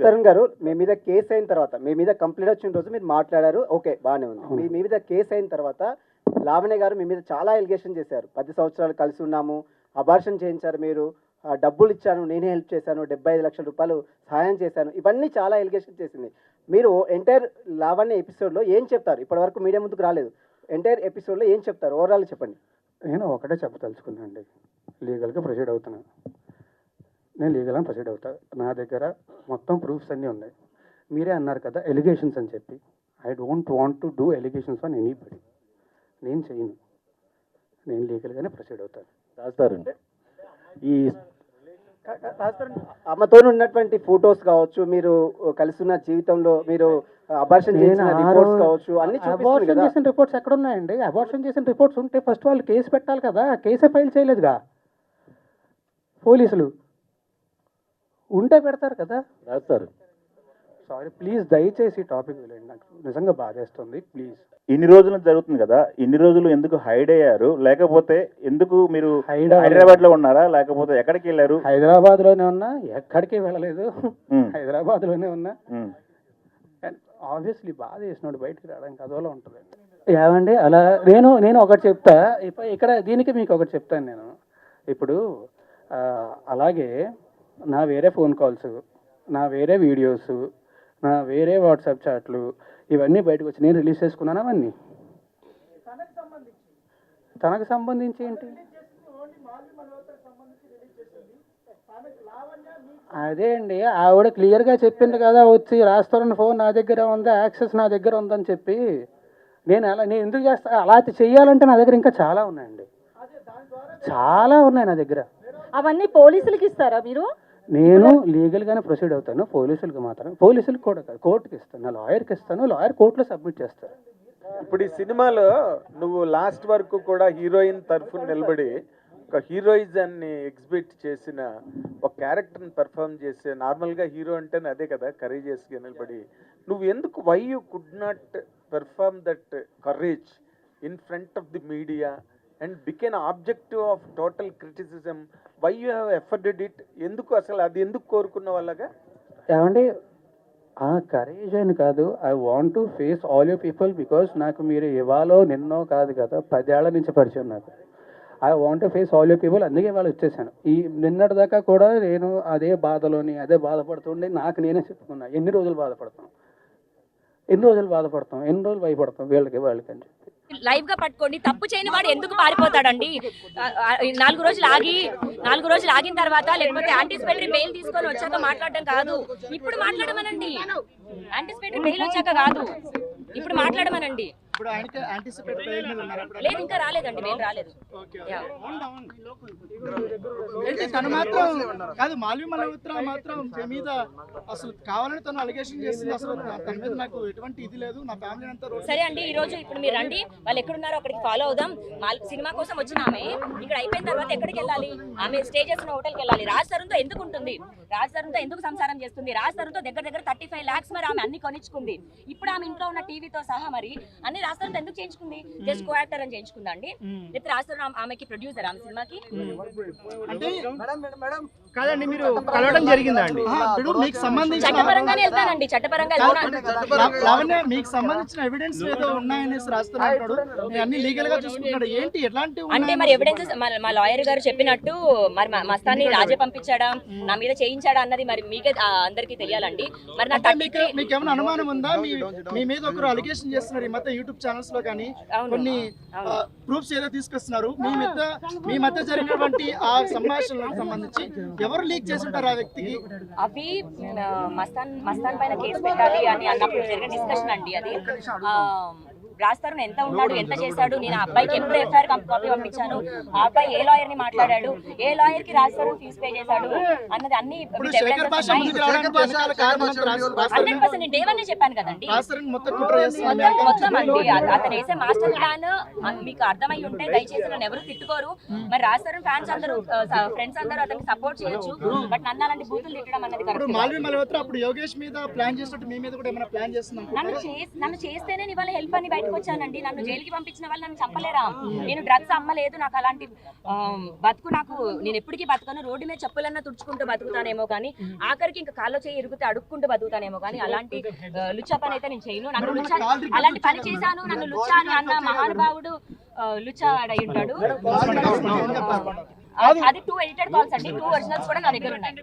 తరుణ్ గారు మీ మీద కేసు అయిన తర్వాత మీ మీద కంప్లైంట్ వచ్చిన రోజు మీరు మాట్లాడారు, ఓకే బాగానే ఉంది. మీ మీద కేసు అయిన తర్వాత లావణ్య గారు మీ మీద చాలా ఎలిగేషన్ చేశారు. 10 సంవత్సరాలు కలిసి ఉన్నాము, అబార్షన్ చేయించారు, మీరు డబ్బులు ఇచ్చాను, నేనే హెల్ప్ చేశాను, 75 లక్షల రూపాయలు సహాయం చేశాను, ఇవన్నీ చాలా ఎలిగేషన్ చేసింది. మీరు ఎంటైర్ లావణ్య ఎపిసోడ్లో ఏం చెప్తారు? ఇప్పటివరకు మీడియా ముందుకు రాలేదు. ఎంటైర్ ఎపిసోడ్లో ఏం చెప్తారు? ఓవరాల్ చెప్పండి. నేను ఒకటే చెప్పదలుచుకున్నాను అండి, లీగల్గా ప్రొసీడ్ అవుతున్నాను. నేను లీగల్గా ప్రొసీడ్ అవుతా. నా దగ్గర మొత్తం ప్రూఫ్స్ అన్నీ ఉన్నాయి. మీరే అన్నారు కదా ఎలిగేషన్స్ అని చెప్పి. I don't want to do allegations on anybody. నేను చేయను. నేను లీగల్గానే ప్రొసీడ్ అవుతాను. రాస్తారండి ఈ అమ్మతో ఉన్నటువంటి ఫొటోస్ కావచ్చు, మీరు కలిసి ఉన్న జీవితంలో మీరు అబార్షన్ చేసిన రిపోర్ట్స్ కావచ్చు, అన్ని చూపిస్తుంది కదా. చేసిన రిపోర్ట్స్ ఎక్కడ ఉన్నాయండి? అబార్షన్ చేసిన రిపోర్ట్స్ ఉంటే ఫస్ట్ వాళ్ళు కేసు పెట్టాలి కదా. కేసే ఫైల్ చేయలేదుగా పోలీసులు. ఉంటే పెడతారు కదా. రాస్తారు. సారీ ప్లీజ్, దయచేసి టాపిక్ వెళ్ళండి. నాకు నిజంగా బాధేస్తుంది. ప్లీజ్. ఇన్ని రోజులు జరుగుతుంది కదా, ఇన్ని రోజులు ఎందుకు హైడ్ అయ్యారు? లేకపోతే ఎందుకు మీరు హైదరాబాద్ లో ఉన్నారా, లేకపోతే ఎక్కడికి వెళ్ళారు? హైదరాబాద్ లోనే ఉన్నా, ఎక్కడికి వెళ్ళలేదు. హైదరాబాద్ లోనే ఉన్నా. ఆబ్వియస్లీ బాధ చేసినోడు బయటికి రావడానికి అదోలా ఉంటుంది. ఏమండి అలా నేను ఒకటి చెప్తా. ఇక్కడ దీనికి మీకు ఒకటి చెప్తాను నేను. ఇప్పుడు అలాగే నా వేరే ఫోన్ కాల్స్, నా వేరే వీడియోస్, నా వేరే వాట్సాప్ చాట్లు ఇవన్నీ బయటకు వచ్చి నేను రిలీజ్ చేసుకున్నాను. అవన్నీ తనకు సంబంధించి ఏంటి? అదే అండి, ఆవిడ క్లియర్గా చెప్పింది కదా, వచ్చి రాస్తారన్న ఫోన్ నా దగ్గర ఉంది, యాక్సెస్ నా దగ్గర ఉందని చెప్పి. నేను ఎందుకు చేస్తా? అలా చెయ్యాలంటే నా దగ్గర ఇంకా చాలా ఉన్నాయండి, చాలా ఉన్నాయి నా దగ్గర. అవన్నీ పోలీసులకి ఇస్తారా మీరు? నేను లీగల్గానే ప్రొసీడ్ అవుతాను. పోలీసులకు మాత్రం, పోలీసులకు కూడా కాదు, కోర్టుకి ఇస్తాను, లాయర్కి ఇస్తాను, లాయర్ కోర్టులో సబ్మిట్ చేస్తారు. ఇప్పుడు ఈ సినిమాలో నువ్వు లాస్ట్ వరకు కూడా హీరోయిన్ తరఫున నిలబడి ఒక హీరోయిజాన్ని ఎగ్జిబిట్ చేసిన ఒక క్యారెక్టర్ని పెర్ఫామ్ చేసే, నార్మల్గా హీరో అంటేనే అదే కదా, కరేజియస్గా నిలబడి, నువ్వు ఎందుకు why you could not perform that courage in front of the media and became objective of total criticism? Why you have afforded it? ఎందుకు అసలు అది ఎందుకు కోరుకున్న వాళ్ళగా? ఏమండి, ఆ కరేజ్ అని కాదు, I want to face all you people. Because నాకు మీరు ఇవాళో నిన్నో కాదు కదా, 10 ఏళ్ల నుంచి పరిచయం నాకు. I want to face all you people. అందుకే వాళ్ళు వచ్చేసాను. ఈ నిన్నటి దాకా కూడా నేను అదే బాధలోని అదే బాధపడుతుండే నాకు నేనే చెప్పుకున్నా, ఎన్ని రోజులు బాధపడతాం, ఎన్ని రోజులు భయపడతాం వీళ్ళకి వాళ్ళకి అని చెప్పి. లైవ్ గా పట్టుకోండి. తప్పు చేయని వాడు ఎందుకు పారిపోతాడండి? 4 రోజులు ఆగిన తర్వాత, లేకపోతే యాంటిసిపేటరీ బెయిల్ తీసుకొని వచ్చాక మాట్లాడడం కాదు, ఇప్పుడు మాట్లాడమనండి. యాంటిసిపేటరీ బెయిల్ వచ్చాక కాదు, ఇప్పుడు మాట్లాడమనండి. లేదు, ఇంకా రాలేదండి, బెయిల్ రాలేదు. తను మాత్రం కాదు, మాల్వి మల్హోత్రా మాత్రం మీద అసలు కావాలని తను అలిగేషన్ చేసింది. అసలు తన మీద నాకు ఎటువంటి ఇది లేదు, నా ఫ్యామిలీ అంతా. సరే అండి, ఈ రోజు ఇప్పుడు మీరు రండి, వాళ్ళు ఎక్కడున్నారో అక్కడికి ఫాలో అవుదాం. సినిమా కోసం వచ్చిన ఆమె ఇక్కడ అయిపోయిన తర్వాత ఎక్కడికి వెళ్ళాలి? ఆమె స్టే చేసిన హోటల్కి వెళ్ళాలి. రాజ్ తరుణ్తో ఎందుకు ఉంటుంది? రాజ్ తరుణ్తో ఎందుకు సంసారం చేస్తుంది? రాజ్ తరుణ్తో దగ్గర 35 lakhs మరి ఆమె అన్ని కొనిచ్చుకుంది. ఇప్పుడు ఆమె ఇంట్లో ఉన్న టీవీతో సహా మరి అన్ని రాజ్ తరుణ్తో ఎందుకు చేయించుకుంది? జస్ట్ కో యాక్టర్ అని చేయించుకుందా అండి? లేకపోతే రాజ్ తరుణ్ ఆమెకి ప్రొడ్యూసర్ ఆమె సినిమాకి? అంటే కాదండి, మీరు కలవడం జరిగిందా అండి? ఇప్పుడు మీకు సంబంధించిన చట్టపరంగానే వెళ్తానండి, చట్టపరంగా లావణ్య మీకు సంబంధించిన ఎవిడెన్స్ ఏదో ఉన్నాయనేసి రాస్తున్నాడు, అన్ని లీగల్ గా చూసుకుంటాడు. ఏంటి ఎట్లాంటి అంటే మరి ఎవిడెన్సెస్ మా లాయర్ గారు చెప్పినట్టు మరి మస్తాన్ని రాజే పంపించాడా, నా మీద చేయించాడా అన్నది మరి మీకే అందరికీ తెలియాలండి. మరి నా మీకు ఏమైనా అనుమానం ఉందా? మీ మీద ఒకరు అలిగేషన్ చేస్తున్నారు ఈ మధ్య యూట్యూబ్ ఛానల్స్ లో కానీ, కొన్ని ప్రూఫ్స్ ఏదో తీసుకొస్తున్నారు. మీ మధ్య జరిగినటువంటి ఆ సంభాషణలకు సంబంధించి ఎవరు లీక్ చేసి ఉంటారు ఆ వ్యక్తికి? అవి మస్తాన్ పైన కేసు పెట్టాలి అని అన్నప్పుడు జరిగిన డిస్కషన్ అండి అది. రాజ్ తరుణ్ ఎంత ఉన్నాడు, ఎంత చేశాడు, నేను ఆ అబ్బాయికి ఎప్పుడు ఎఫ్ఐఆర్ కాపీ పంపించాను, ఆ అబ్బాయి ఏ లాయర్ ని మాట్లాడాడు, ఏ లాయర్ కి రాజ్ తరుణ్ ఫీజు పే చేశాడు అన్నది అన్ని 100% నేను డేవన్నీ చెప్పాను కదండి. మొత్తం అండి అతను వేసే మాస్టర్ ప్లాన్ మీకు అర్థమై ఉంటే దయచేసి నన్ను ఎవరు తిట్టుకోరు. మరి రాజ్ తరుణ్ ఫ్యాన్స్ అందరూ, ఫ్రెండ్స్ అందరూ అతనికి సపోర్ట్ చేయొచ్చు, బట్ నన్ను అలాంటి బూతులు తిట్టడం అన్నది యోగేష్ మీద ప్లాన్ చేసినట్టు మీ మీద కూడా ఏమైనా ప్లాన్ చేస్తున్నాను. నన్ను చేస్తేనే ఇవాళ హెల్ప్ అని బయట బయటకు వచ్చానండి. నన్ను జైలుకి పంపించిన వాళ్ళు నన్ను చంపలేరా? నేను డ్రగ్స్ అమ్మలేదు. నాకు అలాంటి బతుకు నేను ఎప్పటికీ బతకను. రోడ్డు మీద చెప్పులన్నా తుడుచుకుంటూ బతుకుతానేమో కానీ ఆఖరికి ఇంకా కాల్లో చేయి ఇరుగుతే అడుక్కుంటూ బతుకుతానేమో కానీ అలాంటి లుచ్చా పని అయితే నేను చేయను. నన్ను లుచ్చా అలాంటి పని చేశాను, నన్ను లుచ్చా అని అన్న మహానుభావుడు లుచ్చా అయి ఉంటాడు. అది 2 ఎడిటెడ్ కాల్స్ అండి. 2 ఒరిజినల్స్ కూడా నా దగ్గర ఉన్నాయి.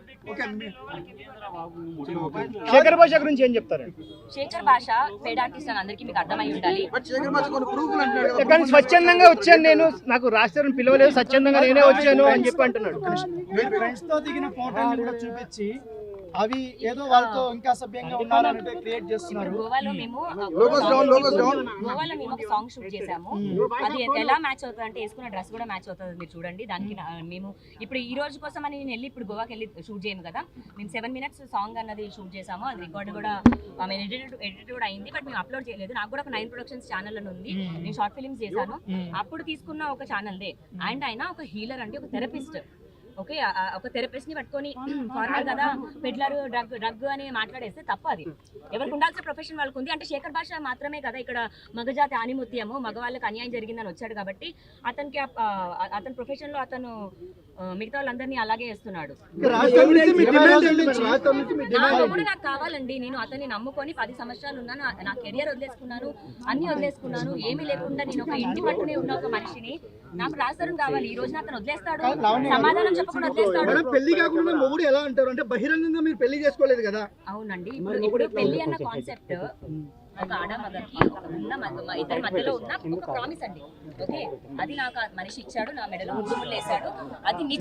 శేఖర్ భాష గురించి ఏం చెప్తారు? శేఖర్ భాష పేడ్ ఆర్టిస్ట్ అని అందరికీ మీకు అర్థమై ఉండాలి. కానీ స్వచ్ఛందంగా వచ్చాను నేను, నాకు రాష్ట్రం పిలవలేదు, స్వచ్ఛందంగా నేనే వచ్చాను అని చెప్పి అంటున్నాడు. ఫ్రెండ్స్ తో దిగిన ఫోటోని కూడా చూపించి అవి ఏదో వాళ్ళతో ఇంకా సభ్యంగా ఉన్నారంటే క్రియేట్ చేస్తున్నారు. గోవాలో మేము ఒక సాంగ్ షూట్ చేసాము. అది ఎలా మ్యాచ్ అవుతుంది అంటే వేసుకున్న డ్రెస్ కూడా మ్యాచ్ అవుతుంది. మీరు చూడండి. దానికి మేము ఇప్పుడు ఈ రోజు కోసం అని నేను వెళ్ళి ఇప్పుడు గోవాకి వెళ్ళి షూట్ చేయము కదా. మేము 7 minutes సాంగ్ అన్నది షూట్ చేసాము. అది రికార్డ్ కూడా మేము ఎడిట్ కూడా అయింది. బట్ మేము అప్లోడ్ చేయలేదు. నాకు కూడా ఒక 9 Productions ఛానల్ అని ఉంది. నేను షార్ట్ ఫిల్మ్స్ చేశాను. అప్పుడు తీసుకున్న ఒక ఛానల్దే. అండ్ ఆయన ఒక హీలర్ అంటే ఒక థెరపిస్ట్. ఓకే, ఒక థెరపిస్ట్ ని పట్టుకొని ఫార్మర్ కదా పెడ్లర్ డ్రగ్ అని మాట్లాడేస్తే తప్ప. అది ఎవరికి ఉండాల్సిన ప్రొఫెషన్ వాళ్ళకు ఉంది. అంటే శేఖర్ భాష మాత్రమే కదా ఇక్కడ మగజాతి ఆనిముత్యము, మగవాళ్ళకి అన్యాయం జరిగిందని వచ్చాడు కాబట్టి అతనికి అతని ప్రొఫెషన్ లో అతను మిగతా వాళ్ళందరినీ అలాగే చేస్తున్నాడు. నాకు కావాలండి. నేను అతన్ని నమ్ముకొని 10 సంవత్సరాలు ఉన్నాను. నా కెరియర్ వదిలేసుకున్నాను, అన్ని వదిలేసుకున్నాను. ఏమీ లేకుండా నేను ఒక ఇంటి పట్టునే ఉన్న ఒక మనిషిని. నాకు రాజతరుణ్ కావాలి. ఈ రోజున అతను వదిలేస్తాడు, సమాధానం చెప్పకుండా వదిలేస్తాడు. పెళ్లి కాకుండా మొగుడు ఎలా అంటారు అంటే బహిరంగంగా మీరు పెళ్లి చేసుకోలేదు కదా. అవునండి. ఇప్పుడు పెళ్లి అన్న కాన్సెప్ట్ ఒక ఆడ మగకి ఉన్న ఇద్దరి మధ్యలో ఉన్న ఒక ప్రామిస్ అండి. ఓకే, అది నాకు మనిషి ఇచ్చాడు, నా మెడలో ముద్దులు వేసాడు, అది నిజం.